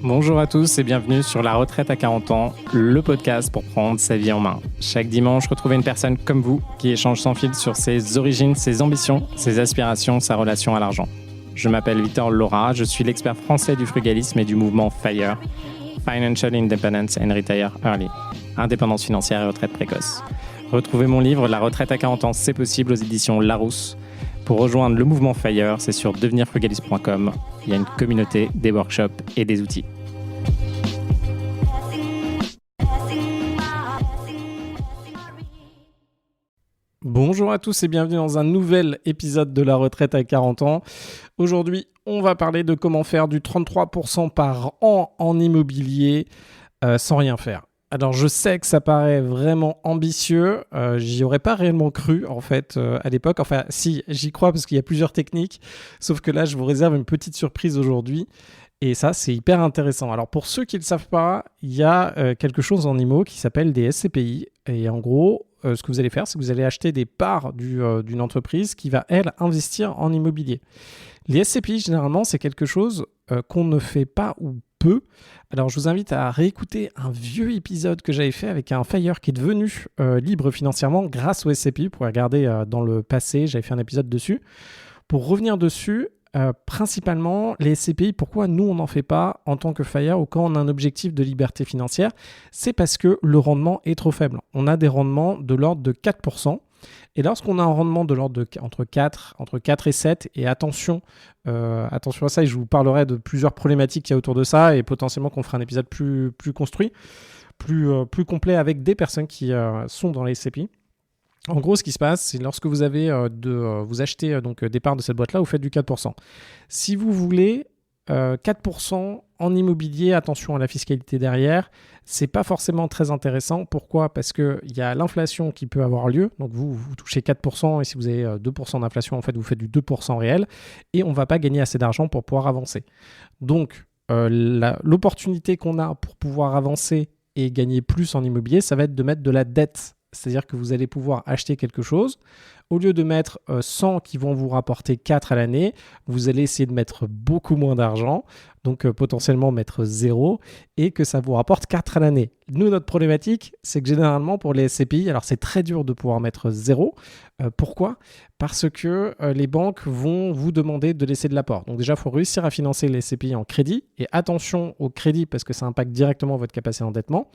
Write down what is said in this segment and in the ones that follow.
Bonjour à tous et bienvenue sur La Retraite à 40 ans, le podcast pour prendre sa vie en main. Chaque dimanche, retrouvez une personne comme vous qui échange sans fil sur ses origines, ses ambitions, ses aspirations, sa relation à l'argent. Je m'appelle Victor Laura, je suis l'expert français du frugalisme et du mouvement FIRE, Financial Independence and Retire Early, indépendance financière et retraite précoce. Retrouvez mon livre La Retraite à 40 ans, c'est possible aux éditions Larousse. Pour rejoindre le mouvement FIRE, c'est sur devenirfrugaliste.com. Il y a une communauté, des workshops et des outils. Bonjour à tous et bienvenue dans un nouvel épisode de La Retraite à 40 ans. Aujourd'hui, on va parler de comment faire du 33% par an en immobilier sans rien faire. Alors, je sais que ça paraît vraiment ambitieux. J'y aurais pas réellement cru, en fait, à l'époque. Enfin, si, j'y crois parce qu'il y a plusieurs techniques. Sauf que là, je vous réserve une petite surprise aujourd'hui. Et ça, c'est hyper intéressant. Alors, pour ceux qui ne le savent pas, il y a quelque chose en IMO qui s'appelle des SCPI. Et en gros, ce que vous allez faire, c'est que vous allez acheter des parts d'une entreprise qui va, elle, investir en immobilier. Les SCPI, généralement, c'est quelque chose qu'on ne fait pas ou peu. Alors, je vous invite à réécouter un vieux épisode que j'avais fait avec un FIRE qui est devenu libre financièrement grâce aux SCPI. Vous pourrez regarder dans le passé, j'avais fait un épisode dessus. Pour revenir dessus, principalement, les SCPI, pourquoi nous, on n'en fait pas en tant que FIRE ou quand on a un objectif de liberté financière? C'est parce que le rendement est trop faible. On a des rendements de l'ordre de 4%. Et lorsqu'on a un rendement de l'ordre de entre 4 et 7, et attention à ça, et je vous parlerai de plusieurs problématiques qu'il y a autour de ça, et potentiellement qu'on fera un épisode plus construit, plus complet avec des personnes qui sont dans les SCPI. En gros, ce qui se passe, c'est lorsque vous avez vous achetez donc des parts de cette boîte-là, vous faites du 4%. Si vous voulez 4% en immobilier, attention à la fiscalité derrière, c'est pas forcément très intéressant. Pourquoi ? Parce qu'il y a l'inflation qui peut avoir lieu. Donc vous touchez 4% et si vous avez 2% d'inflation, en fait, vous faites du 2% réel et on ne va pas gagner assez d'argent pour pouvoir avancer. Donc l'opportunité qu'on a pour pouvoir avancer et gagner plus en immobilier, ça va être de mettre de la dette. C'est-à-dire que vous allez pouvoir acheter quelque chose. Au lieu de mettre 100 qui vont vous rapporter 4 à l'année, vous allez essayer de mettre beaucoup moins d'argent, donc potentiellement mettre 0, et que ça vous rapporte 4 à l'année. Nous, notre problématique, c'est que généralement pour les SCPI, alors c'est très dur de pouvoir mettre 0. Pourquoi ? Parce que les banques vont vous demander de laisser de l'apport. Donc déjà, il faut réussir à financer les SCPI en crédit, et attention au crédit parce que ça impacte directement votre capacité d'endettement.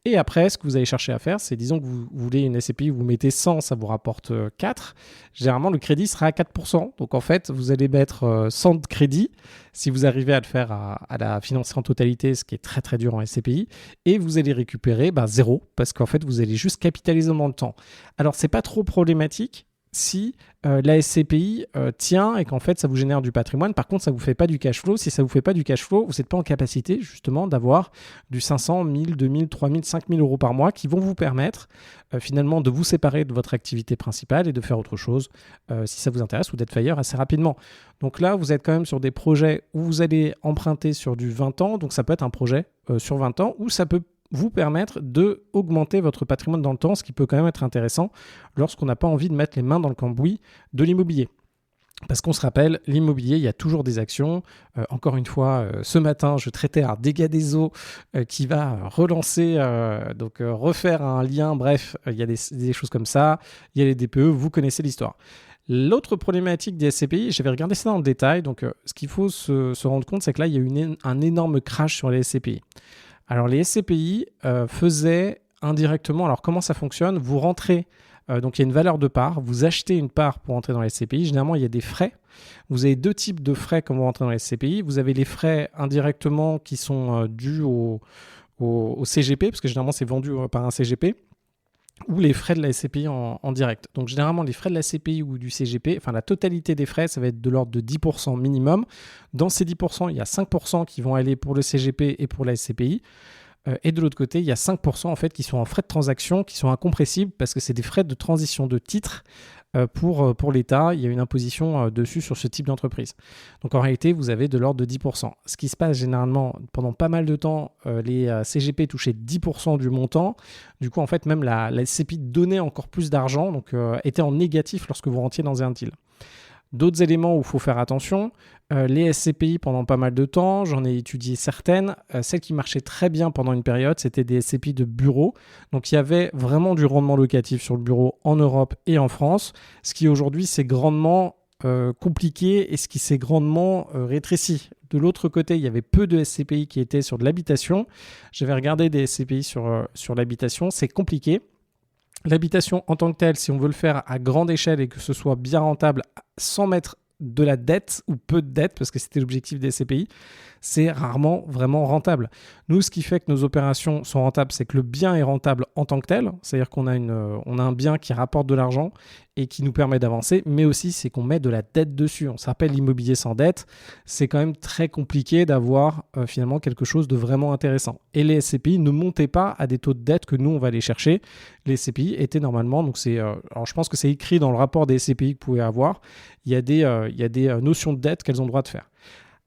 Et après, ce que vous allez chercher à faire, c'est disons que vous voulez une SCPI, vous mettez 100, ça vous rapporte 4. Généralement, le crédit sera à 4%. Donc en fait, vous allez mettre 100 de crédit si vous arrivez à le faire à la financer en totalité, ce qui est très très dur en SCPI, et vous allez récupérer 0 parce qu'en fait, vous allez juste capitaliser dans le temps. Alors, c'est pas trop problématique si la SCPI tient et qu'en fait ça vous génère du patrimoine. Par contre, ça ne vous fait pas du cash flow. Si ça ne vous fait pas du cash flow, vous n'êtes pas en capacité justement d'avoir du 500, 1000, 2000, 3000, 5000 euros par mois qui vont vous permettre finalement de vous séparer de votre activité principale et de faire autre chose si ça vous intéresse ou d'être FIRE assez rapidement. Donc là, vous êtes quand même sur des projets où vous allez emprunter sur du 20 ans. Donc ça peut être un projet sur 20 ans où ça peut vous permettre d'augmenter votre patrimoine dans le temps, ce qui peut quand même être intéressant lorsqu'on n'a pas envie de mettre les mains dans le cambouis de l'immobilier. Parce qu'on se rappelle, l'immobilier, il y a toujours des actions. Encore une fois, ce matin, je traitais un dégât des eaux qui va relancer, refaire un lien. Bref, il y a des choses comme ça. Il y a les DPE, vous connaissez l'histoire. L'autre problématique des SCPI, j'avais regardé ça dans le détail. Donc, ce qu'il faut se rendre compte, c'est que là, il y a eu un énorme crash sur les SCPI. Alors, les SCPI faisaient indirectement... Alors, comment ça fonctionne ? Vous rentrez, donc il y a une valeur de part, vous achetez une part pour entrer dans les SCPI. Généralement, il y a des frais. Vous avez deux types de frais quand vous rentrez dans les SCPI. Vous avez les frais indirectement qui sont dus au CGP, parce que généralement, c'est vendu par un CGP, ou les frais de la SCPI en direct. Donc, généralement, les frais de la SCPI ou du CGP, enfin, la totalité des frais, ça va être de l'ordre de 10% minimum. Dans ces 10%, il y a 5% qui vont aller pour le CGP et pour la SCPI. Et de l'autre côté, il y a 5% en fait qui sont en frais de transaction, qui sont incompressibles parce que c'est des frais de transition de titre pour l'État. Il y a une imposition dessus sur ce type d'entreprise. Donc en réalité, vous avez de l'ordre de 10%. Ce qui se passe généralement, pendant pas mal de temps, les CGP touchaient 10% du montant. Du coup, en fait, même la SCPI donnait encore plus d'argent, donc était en négatif lorsque vous rentriez dans un deal. D'autres éléments où il faut faire attention, les SCPI pendant pas mal de temps, j'en ai étudié certaines. Celles qui marchaient très bien pendant une période, c'était des SCPI de bureau. Donc il y avait vraiment du rendement locatif sur le bureau en Europe et en France, ce qui aujourd'hui s'est grandement compliqué et ce qui s'est grandement rétréci. De l'autre côté, il y avait peu de SCPI qui étaient sur de l'habitation. J'avais regardé des SCPI sur l'habitation, c'est compliqué. L'habitation en tant que telle, si on veut le faire à grande échelle et que ce soit bien rentable sans mettre de la dette ou peu de dette, parce que c'était l'objectif des SCPI, c'est rarement vraiment rentable. Nous, ce qui fait que nos opérations sont rentables, c'est que le bien est rentable en tant que tel, c'est-à-dire qu'on a, on a un bien qui rapporte de l'argent et qui nous permet d'avancer, mais aussi c'est qu'on met de la dette dessus. On s'appelle l'immobilier sans dette, c'est quand même très compliqué d'avoir finalement quelque chose de vraiment intéressant. Et les SCPI ne montaient pas à des taux de dette que nous, on va aller chercher. Les SCPI étaient normalement, donc alors je pense que c'est écrit dans le rapport des SCPI que vous pouvez avoir, il y a des notions de dette qu'elles ont le droit de faire.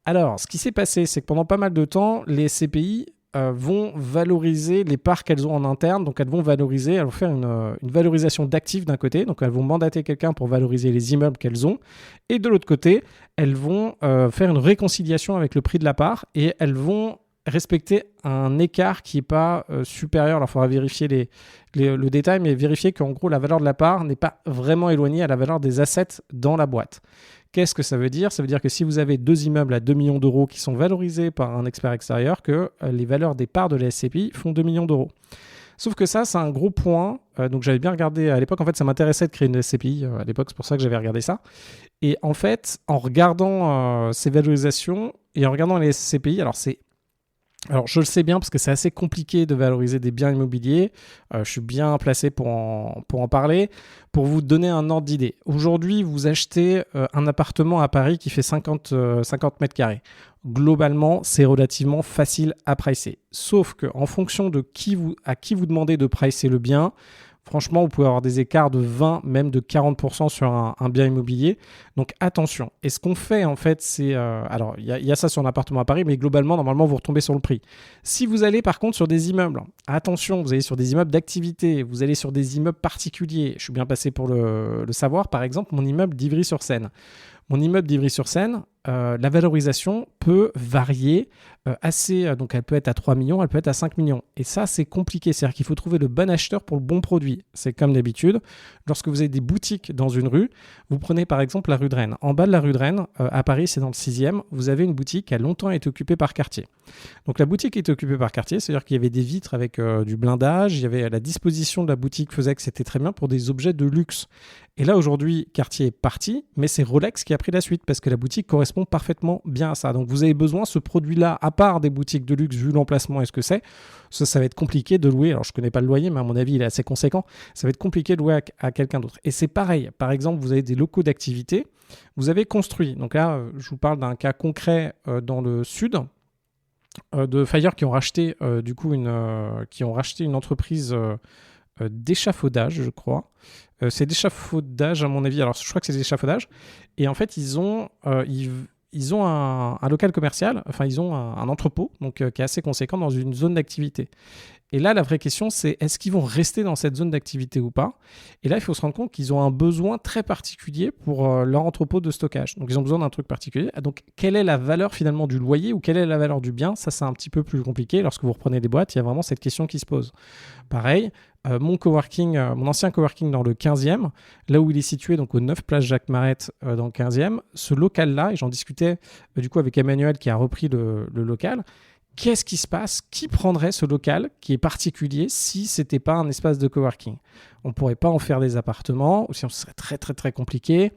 Alors, ce qui s'est passé, c'est que pendant pas mal de temps, les SCPI vont valoriser les parts qu'elles ont en interne. Donc, elles vont faire une valorisation d'actifs d'un côté. Donc, elles vont mandater quelqu'un pour valoriser les immeubles qu'elles ont. Et de l'autre côté, elles vont faire une réconciliation avec le prix de la part et elles vont respecter un écart qui n'est pas supérieur. Alors, il faudra vérifier le détail, mais vérifier qu'en gros, la valeur de la part n'est pas vraiment éloignée à la valeur des assets dans la boîte. Qu'est-ce que ça veut dire ? Ça veut dire que si vous avez 2 immeubles à 2 millions d'euros qui sont valorisés par un expert extérieur, que les valeurs des parts de la SCPI font 2 millions d'euros. Sauf que ça, c'est un gros point. Donc, j'avais bien regardé à l'époque. En fait, ça m'intéressait de créer une SCPI à l'époque. C'est pour ça que j'avais regardé ça. Et en fait, en regardant ces valorisations et en regardant les SCPI, alors, je le sais bien parce que c'est assez compliqué de valoriser des biens immobiliers. Je suis bien placé pour en parler. Pour vous donner un ordre d'idée. Aujourd'hui, vous achetez un appartement à Paris qui fait 50 mètres carrés. Globalement, c'est relativement facile à pricer. Sauf qu'en fonction de à qui vous demandez de pricer le bien, franchement, vous pouvez avoir des écarts de 20, même de 40% sur un bien immobilier. Donc, attention. Et ce qu'on fait, en fait, c'est... alors, il y a ça sur un appartement à Paris, mais globalement, normalement, vous retombez sur le prix. Si vous allez, par contre, sur des immeubles, attention, vous allez sur des immeubles d'activité, vous allez sur des immeubles particuliers. Je suis bien passé pour le savoir. Par exemple, mon immeuble d'Ivry-sur-Seine. Mon immeuble d'Ivry-sur-Seine, la valorisation peut varier assez. Donc, elle peut être à 3 millions, elle peut être à 5 millions. Et ça, c'est compliqué. C'est-à-dire qu'il faut trouver le bon acheteur pour le bon produit. C'est comme d'habitude. Lorsque vous avez des boutiques dans une rue, vous prenez par exemple la rue de Rennes. En bas de la rue de Rennes, à Paris, c'est dans le 6e, vous avez une boutique qui a longtemps été occupée par Cartier. Donc, la boutique était occupée par Cartier, c'est-à-dire qu'il y avait des vitres avec du blindage. Il y avait la disposition de la boutique faisait que c'était très bien pour des objets de luxe. Et là, aujourd'hui, Cartier est parti, mais c'est Rolex qui a pris la suite parce que la boutique correspond parfaitement bien à ça. Donc, vous avez besoin, ce produit-là, à part des boutiques de luxe, vu l'emplacement et ce que c'est, ça va être compliqué de louer. Alors, je ne connais pas le loyer, mais à mon avis, il est assez conséquent. Ça va être compliqué de louer à quelqu'un d'autre. Et c'est pareil. Par exemple, vous avez des locaux d'activité. Vous avez construit. Donc là, je vous parle d'un cas concret dans le sud de Fire qui ont racheté, une entreprise d'échafaudage, je crois. C'est d'échafaudage à mon avis. Alors je crois que c'est d'échafaudage. Et en fait ils ont un local commercial. Enfin ils ont un entrepôt donc qui est assez conséquent dans une zone d'activité. Et là, la vraie question, c'est est-ce qu'ils vont rester dans cette zone d'activité ou pas ? Et là, il faut se rendre compte qu'ils ont un besoin très particulier pour leur entrepôt de stockage. Donc, ils ont besoin d'un truc particulier. Donc, quelle est la valeur finalement du loyer ou quelle est la valeur du bien ? Ça, c'est un petit peu plus compliqué. Lorsque vous reprenez des boîtes, il y a vraiment cette question qui se pose. Pareil, mon ancien coworking dans le 15e, là où il est situé, donc au 9 Place Jacques Marette dans le 15e, ce local-là, et j'en discutais du coup avec Emmanuel qui a repris le local. Qu'est-ce qui se passe ? Qui prendrait ce local qui est particulier si ce n'était pas un espace de coworking ? On ne pourrait pas en faire des appartements, ou sinon ce serait très très très compliqué.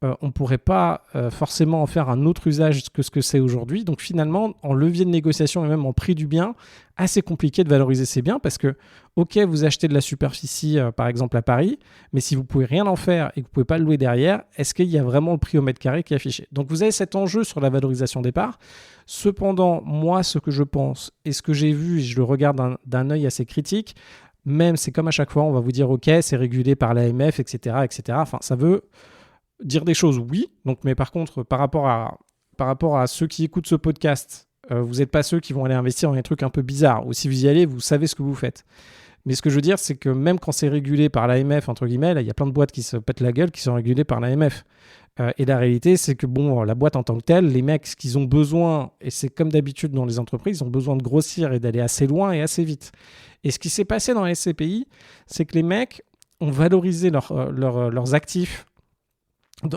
On ne pourrait pas forcément en faire un autre usage que ce que c'est aujourd'hui. Donc finalement, en levier de négociation et même en prix du bien, assez compliqué de valoriser ces biens parce que, ok, vous achetez de la superficie par exemple à Paris, mais si vous ne pouvez rien en faire et que vous ne pouvez pas le louer derrière, est-ce qu'il y a vraiment le prix au mètre carré qui est affiché ? Donc vous avez cet enjeu sur la valorisation des parts. Cependant, moi, ce que je pense et ce que j'ai vu, et je le regarde d'un œil assez critique, même c'est comme à chaque fois, on va vous dire ok, c'est régulé par l'AMF, etc., etc. Enfin, ça veut dire des choses, oui. Donc, mais par contre, par rapport à ceux qui écoutent ce podcast, vous n'êtes pas ceux qui vont aller investir dans des trucs un peu bizarres. Ou si vous y allez, vous savez ce que vous faites. Mais ce que je veux dire, c'est que même quand c'est régulé par l'AMF, entre guillemets, là, il y a plein de boîtes qui se pètent la gueule qui sont régulées par l'AMF. Et la réalité, c'est que la boîte en tant que telle, les mecs, ce qu'ils ont besoin, et c'est comme d'habitude dans les entreprises, ils ont besoin de grossir et d'aller assez loin et assez vite. Et ce qui s'est passé dans les SCPI, c'est que les mecs ont valorisé leurs actifs.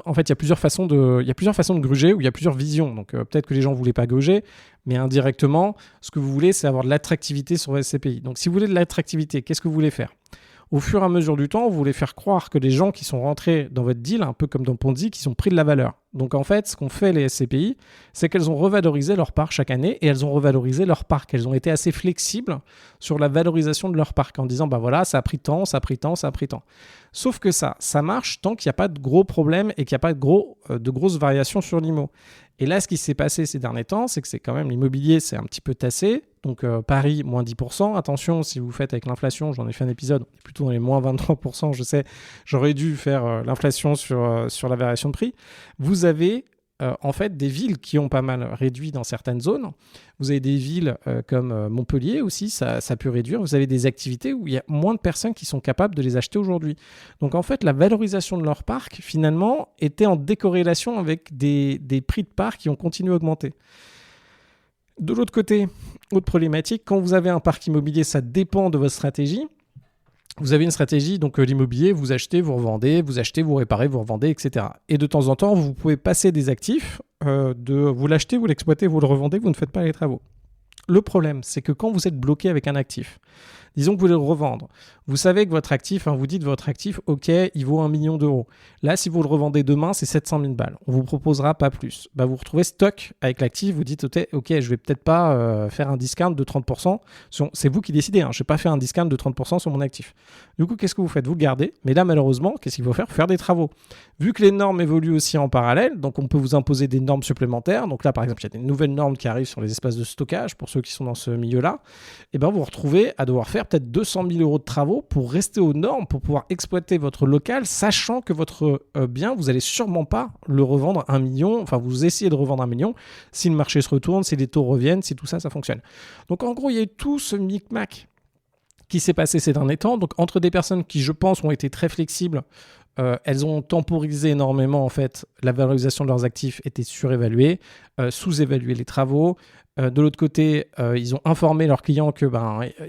En fait, il y a plusieurs façons de gruger, ou il y a plusieurs visions. Donc peut-être que les gens ne voulaient pas gruger, mais indirectement, ce que vous voulez, c'est avoir de l'attractivité sur les SCPI. Donc si vous voulez de l'attractivité, qu'est-ce que vous voulez faire ? Au fur et à mesure du temps, vous voulez faire croire que les gens qui sont rentrés dans votre deal, un peu comme dans Ponzi, qui ont pris de la valeur. Donc en fait, ce qu'ont fait les SCPI, c'est qu'elles ont revalorisé leur part chaque année, et elles ont revalorisé leur parc. Elles ont été assez flexibles sur la valorisation de leur parc en disant, ça a pris tant, ça a pris tant, ça a pris tant. Sauf que ça marche tant qu'il n'y a pas de gros problèmes et qu'il n'y a pas de grosses variations sur l'IMO. Et là, ce qui s'est passé ces derniers temps, c'est que c'est quand même l'immobilier, c'est un petit peu tassé. Donc Paris, moins 10%. Attention, si vous faites avec l'inflation, j'en ai fait un épisode, on est plutôt dans les moins 23%, je sais. J'aurais dû faire l'inflation sur la variation de prix. Vous avez en fait des villes qui ont pas mal réduit dans certaines zones. Vous avez des villes comme Montpellier aussi, ça a pu réduire. Vous avez des activités où il y a moins de personnes qui sont capables de les acheter aujourd'hui. Donc en fait, la valorisation de leur parc, finalement, était en décorrélation avec des prix de parc qui ont continué à augmenter. De l'autre côté, autre problématique, quand vous avez un parc immobilier, ça dépend de votre stratégie. Vous avez une stratégie, donc l'immobilier, vous achetez, vous revendez, vous achetez, vous réparez, vous revendez, etc. Et de temps en temps, vous pouvez passer des actifs, vous l'achetez, vous l'exploitez, vous le revendez, vous ne faites pas les travaux. Le problème, c'est que quand vous êtes bloqué avec un actif, disons que vous voulez le revendre, vous savez que votre actif, vous dites votre actif, ok, il vaut 1 million d'euros. Là, si vous le revendez demain, c'est 700 000 balles. On ne vous proposera pas plus. Vous vous retrouvez stock avec l'actif, vous dites, ok, je vais peut-être pas faire un discount de 30%. C'est vous qui décidez, je ne vais pas faire un discount de 30% sur mon actif. Du coup, qu'est-ce que vous faites ? Vous le gardez. Mais là, malheureusement, qu'est-ce qu'il faut faire ? Faire des travaux. Vu que les normes évoluent aussi en parallèle, donc on peut vous imposer des normes supplémentaires. Donc là, par exemple, il y a des nouvelles normes qui arrivent sur les espaces de stockage, pour ceux qui sont dans ce milieu-là. Et bien, vous vous retrouvez à devoir faire peut-être 200 000 euros de travaux pour rester aux normes, pour pouvoir exploiter votre local, sachant que votre bien, vous n'allez sûrement pas le revendre 1 million, enfin vous essayez de revendre 1 million, si le marché se retourne, si les taux reviennent, si tout ça, ça fonctionne. Donc en gros, il y a eu tout ce micmac qui s'est passé ces derniers temps, donc entre des personnes qui, je pense, ont été très flexibles, elles ont temporisé énormément en fait, la valorisation de leurs actifs était surévaluée, sous-évalué les travaux. De l'autre côté, ils ont informé leurs clients que,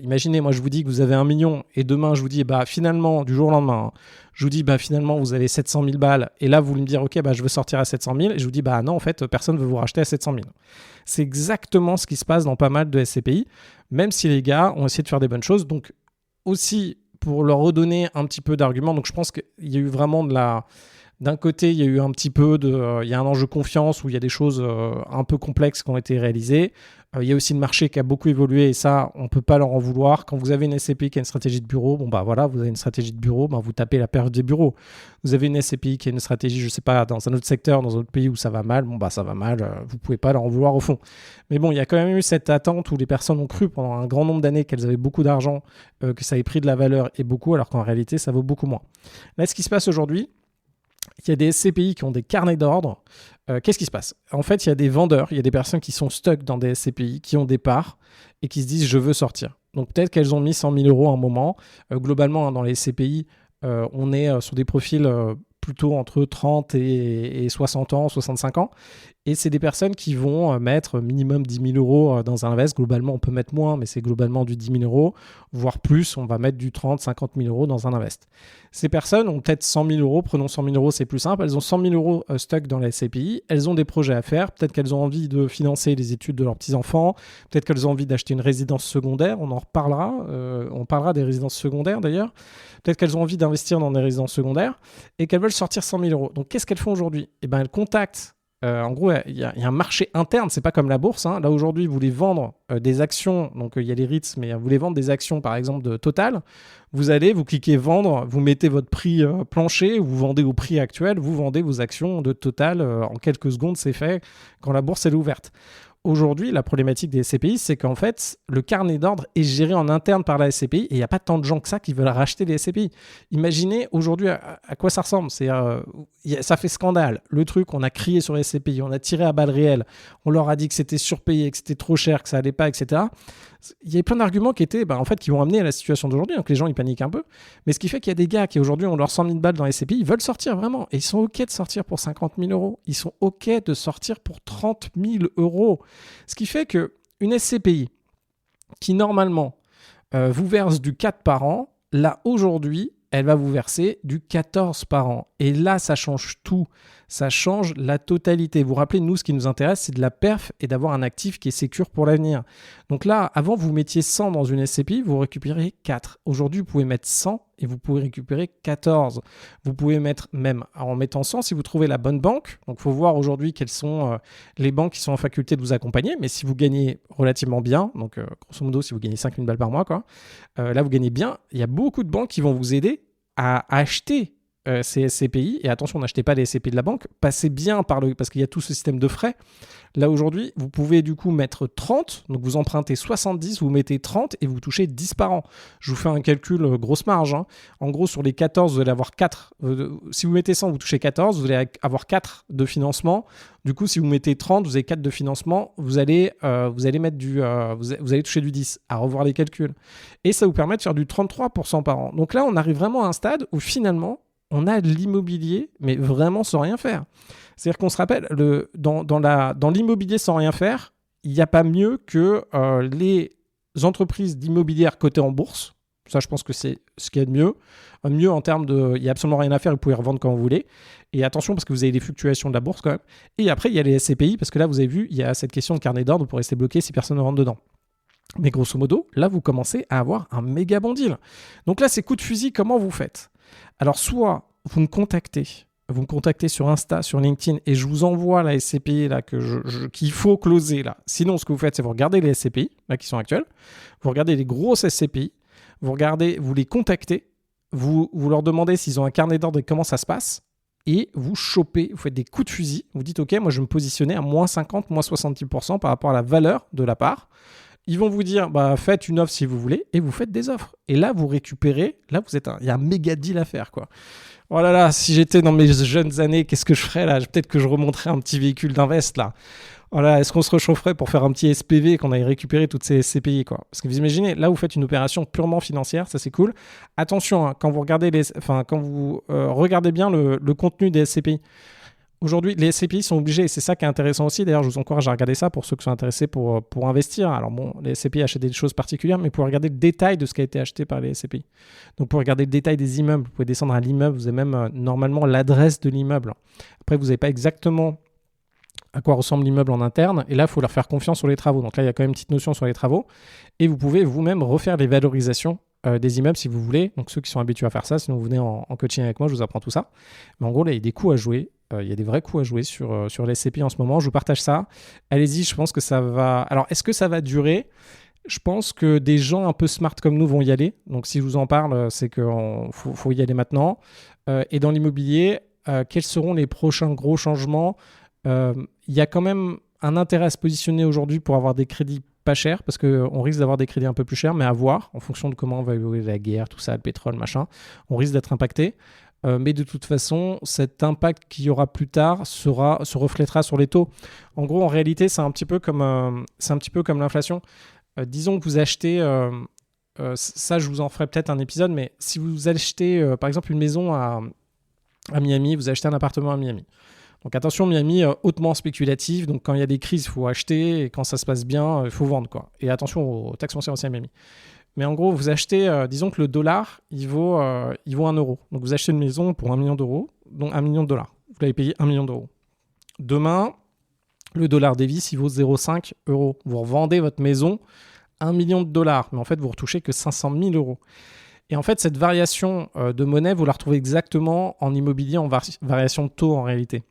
imaginez, moi je vous dis que vous avez 1 million et demain je vous dis, finalement, du jour au lendemain, je vous dis, finalement vous avez 700 000 balles et là vous voulez me dire, ok, je veux sortir à 700 000 et je vous dis, non, en fait, personne ne veut vous racheter à 700 000. C'est exactement ce qui se passe dans pas mal de SCPI, même si les gars ont essayé de faire des bonnes choses. Donc aussi, pour leur redonner un petit peu d'arguments, donc je pense qu'il y a eu vraiment d'un côté, il y a eu un petit peu il y a un enjeu confiance où il y a des choses un peu complexes qui ont été réalisées. Il y a aussi le marché qui a beaucoup évolué et ça, on ne peut pas leur en vouloir. Quand vous avez une SCPI qui a une stratégie de bureau, vous avez une stratégie de bureau, vous tapez la période des bureaux. Vous avez une SCPI qui a une stratégie, je ne sais pas, dans un autre secteur, dans un autre pays où ça va mal, ça va mal, vous ne pouvez pas leur en vouloir au fond. Mais il y a quand même eu cette attente où les personnes ont cru pendant un grand nombre d'années qu'elles avaient beaucoup d'argent, que ça avait pris de la valeur et beaucoup, alors qu'en réalité, ça vaut beaucoup moins. Là, ce qui se passe aujourd'hui, il y a des SCPI qui ont des carnets d'ordre. Qu'est-ce qui se passe ? En fait, il y a des vendeurs, il y a des personnes qui sont stuck dans des SCPI, qui ont des parts et qui se disent « je veux sortir ». Donc peut-être qu'elles ont mis 100 000 euros à un moment. Globalement, dans les SCPI, on est sur des profils plutôt entre 30 et 60 ans, 65 ans. Et c'est des personnes qui vont mettre minimum 10 000 euros dans un invest. Globalement, on peut mettre moins, mais c'est globalement du 10 000 euros, voire plus. On va mettre du 30, 50 000 euros dans un invest. Ces personnes ont peut-être 100 000 euros. Prenons 100 000 euros, c'est plus simple. Elles ont 100 000 euros stock dans la SCPI. Elles ont des projets à faire. Peut-être qu'elles ont envie de financer les études de leurs petits-enfants. Peut-être qu'elles ont envie d'acheter une résidence secondaire. On en reparlera. On parlera des résidences secondaires d'ailleurs. Peut-être qu'elles ont envie d'investir dans des résidences secondaires et qu'elles veulent sortir 100 000 euros. Donc, qu'est-ce qu'elles font aujourd'hui ? Elles contactent. En gros, il y a un marché interne, c'est pas comme la bourse. Là, aujourd'hui, vous voulez vendre des actions, donc il y a les REITs, mais vous voulez vendre des actions, par exemple, de Total. Vous cliquez vendre, vous mettez votre prix plancher, vous vendez au prix actuel, vous vendez vos actions de Total en quelques secondes, c'est fait quand la bourse elle est ouverte. aujourd'hui, la problématique des SCPI, c'est qu'en fait, le carnet d'ordre est géré en interne par la SCPI et il n'y a pas tant de gens que ça qui veulent racheter des SCPI. Imaginez aujourd'hui à quoi ça ressemble. Ça fait scandale. Le truc, on a crié sur les SCPI, on a tiré à balles réelles, on leur a dit que c'était surpayé, que c'était trop cher, que ça allait pas, etc. Il y a plein d'arguments qui étaient, qui vont amener à la situation d'aujourd'hui, donc les gens ils paniquent un peu. Mais ce qui fait qu'il y a des gars qui aujourd'hui ont leurs 100 000 balles dans les SCPI, ils veulent sortir vraiment. Et ils sont OK de sortir pour 50 000 euros. Ils sont OK de sortir pour 30 000 euros. Ce qui fait qu'une SCPI qui normalement vous verse du 4 par an, là aujourd'hui, elle va vous verser du 14 par an. Et là, ça change tout. Ça change la totalité. Vous vous rappelez, nous, ce qui nous intéresse, c'est de la perf et d'avoir un actif qui est sécure pour l'avenir. Donc là, avant, vous mettiez 100 dans une SCPI, vous récupérez 4. Aujourd'hui, vous pouvez mettre 100 et vous pouvez récupérer 14. Vous pouvez mettre même, en mettant 100, si vous trouvez la bonne banque. Donc, il faut voir aujourd'hui quelles sont les banques qui sont en faculté de vous accompagner. Mais si vous gagnez relativement bien, donc grosso modo, si vous gagnez 5 000 balles par mois, là, vous gagnez bien. Il y a beaucoup de banques qui vont vous aider à acheter ces SCPI, et attention, n'achetez pas les SCPI de la banque, passez bien parce qu'il y a tout ce système de frais. Là aujourd'hui, vous pouvez du coup mettre 30, donc vous empruntez 70, vous mettez 30 et vous touchez 10 par an. Je vous fais un calcul grosse marge. En gros, sur les 14, vous allez avoir 4. Si vous mettez 100, vous touchez 14, vous allez avoir 4 de financement. Du coup, si vous mettez 30, vous avez 4 de financement, vous allez mettre vous allez toucher du 10. À revoir les calculs. Et ça vous permet de faire du 33% par an. Donc là, on arrive vraiment à un stade où finalement, on a de l'immobilier, mais vraiment sans rien faire. C'est-à-dire qu'on se rappelle, dans l'immobilier sans rien faire, il n'y a pas mieux que les entreprises d'immobilier cotées en bourse. Ça, je pense que c'est ce qu'il y a de mieux. Mieux en termes de... Il n'y a absolument rien à faire, vous pouvez revendre quand vous voulez. Et attention, parce que vous avez des fluctuations de la bourse quand même. Et après, il y a les SCPI, parce que là, vous avez vu, il y a cette question de carnet d'ordre pour rester bloqué si personne ne rentre dedans. Mais grosso modo, là, vous commencez à avoir un méga bon deal. Donc là, c'est coup de fusil, comment vous faites ? Alors, soit vous me contactez sur Insta, sur LinkedIn, et je vous envoie la SCPI là, qu'il faut closer. Là. Sinon, ce que vous faites, c'est vous regardez les SCPI là, qui sont actuelles, vous regardez les grosses SCPI, vous les contactez, vous leur demandez s'ils ont un carnet d'ordre et comment ça se passe, et vous chopez, vous faites des coups de fusil, vous dites « Ok, moi je vais me positionner à moins 50, moins 70% par rapport à la valeur de la part ». Ils vont vous dire, faites une offre si vous voulez, et vous faites des offres. Et là, vous récupérez, il y a un méga deal à faire, quoi. Oh là là, si j'étais dans mes jeunes années, qu'est-ce que je ferais là ? Peut-être que je remonterais un petit véhicule d'invest, là. Oh là, est-ce qu'on se réchaufferait pour faire un petit SPV et qu'on aille récupérer toutes ces SCPI, quoi ? Parce que vous imaginez, là, vous faites une opération purement financière, ça c'est cool. Attention, quand vous regardez regardez bien le contenu des SCPI. Aujourd'hui, les SCPI sont obligés, et c'est ça qui est intéressant aussi. D'ailleurs, je vous encourage à regarder ça pour ceux qui sont intéressés pour investir. Alors bon, les SCPI achètent des choses particulières, mais vous pouvez regarder le détail de ce qui a été acheté par les SCPI. Donc, pour regarder le détail des immeubles, vous pouvez descendre à l'immeuble, vous avez même normalement l'adresse de l'immeuble. Après, vous n'avez pas exactement à quoi ressemble l'immeuble en interne, et là, il faut leur faire confiance sur les travaux. Donc là, il y a quand même une petite notion sur les travaux, et vous pouvez vous-même refaire les valorisations des immeubles si vous voulez. Donc ceux qui sont habitués à faire ça, sinon vous venez en coaching avec moi, je vous apprends tout ça. Mais en gros, là, il y a des coups à jouer. Il y a des vrais coups à jouer sur les SCPI en ce moment. Je vous partage ça. Allez-y, je pense que ça va... Alors, est-ce que ça va durer ? Je pense que des gens un peu smart comme nous vont y aller. Donc, si je vous en parle, c'est qu'il faut y aller maintenant. Et dans l'immobilier, quels seront les prochains gros changements ? Il y a quand même un intérêt à se positionner aujourd'hui pour avoir des crédits pas chers, parce qu'on risque d'avoir des crédits un peu plus chers, mais à voir, en fonction de comment va évoluer la guerre, tout ça, le pétrole, machin. On risque d'être impacté. Mais de toute façon, cet impact qu'il y aura plus tard se reflètera sur les taux. En gros, en réalité, c'est un petit peu comme l'inflation. Disons que vous achetez, ça je vous en ferai peut-être un épisode, mais si vous achetez par exemple une maison à Miami, vous achetez un appartement à Miami. Donc attention, Miami, hautement spéculatif, donc quand il y a des crises, il faut acheter, et quand ça se passe bien, il faut vendre, quoi. Et attention aux taxes foncières aussi à Miami. Mais en gros, vous achetez, disons que le dollar, il vaut 1 euro. Donc vous achetez une maison pour 1 million d'euros, donc 1 million de dollars. Vous l'avez payé 1 million d'euros. Demain, le dollar dévisse, il vaut 0,5 euros. Vous revendez votre maison 1 million de dollars, mais en fait, vous ne retouchez que 500 000 euros. Et en fait, cette variation de monnaie, vous la retrouvez exactement en immobilier, en variation de taux en réalité.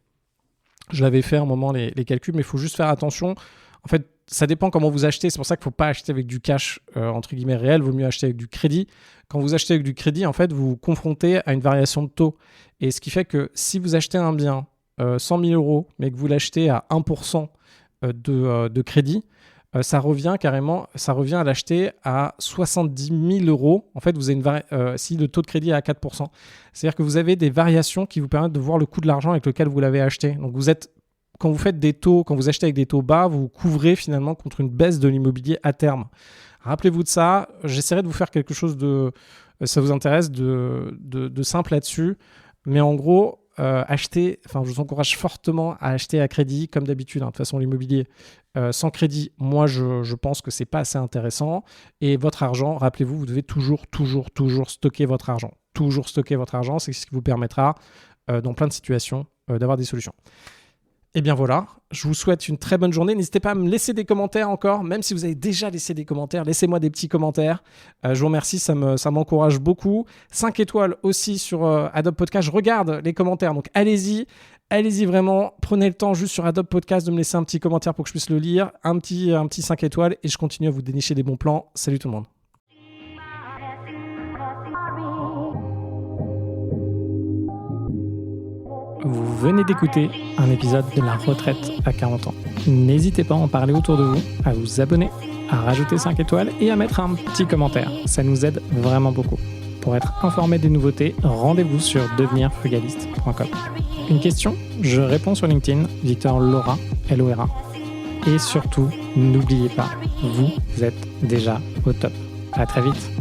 Je l'avais fait à un moment les calculs, mais il faut juste faire attention. En fait, ça dépend comment vous achetez. C'est pour ça qu'il ne faut pas acheter avec du cash, entre guillemets, réel. Il vaut mieux acheter avec du crédit. Quand vous achetez avec du crédit, en fait, vous vous confrontez à une variation de taux. Et ce qui fait que si vous achetez un bien 100 000 euros, mais que vous l'achetez à 1% de crédit, ça revient à l'acheter à 70 000 euros. En fait, vous avez si le taux de crédit est à 4%. C'est-à-dire que vous avez des variations qui vous permettent de voir le coût de l'argent avec lequel vous l'avez acheté. Donc, quand vous achetez avec des taux bas, vous couvrez finalement contre une baisse de l'immobilier à terme. Rappelez-vous de ça. J'essaierai de vous faire quelque chose ça vous intéresse, de simple là-dessus. Mais en gros, je vous encourage fortement à acheter à crédit, comme d'habitude. De toute façon, l'immobilier sans crédit, moi, je pense que c'est pas assez intéressant. Et votre argent, rappelez-vous, vous devez toujours stocker votre argent. Toujours stocker votre argent, c'est ce qui vous permettra, dans plein de situations, d'avoir des solutions. Et bien voilà, je vous souhaite une très bonne journée. N'hésitez pas à me laisser des commentaires encore, même si vous avez déjà laissé des commentaires, laissez-moi des petits commentaires. Je vous remercie, ça m'encourage beaucoup. 5 étoiles aussi sur Adobe Podcast. Je regarde les commentaires, donc allez-y vraiment. Prenez le temps juste sur Adobe Podcast de me laisser un petit commentaire pour que je puisse le lire. Un petit 5 étoiles et je continue à vous dénicher des bons plans. Salut tout le monde. Vous venez d'écouter un épisode de La Retraite à 40 ans. N'hésitez pas à en parler autour de vous, à vous abonner, à rajouter 5 étoiles et à mettre un petit commentaire. Ça nous aide vraiment beaucoup. Pour être informé des nouveautés, rendez-vous sur devenirfrugaliste.com. Une question, je réponds sur LinkedIn, Victor Lora, Lora. Et surtout, n'oubliez pas, vous êtes déjà au top. À très vite.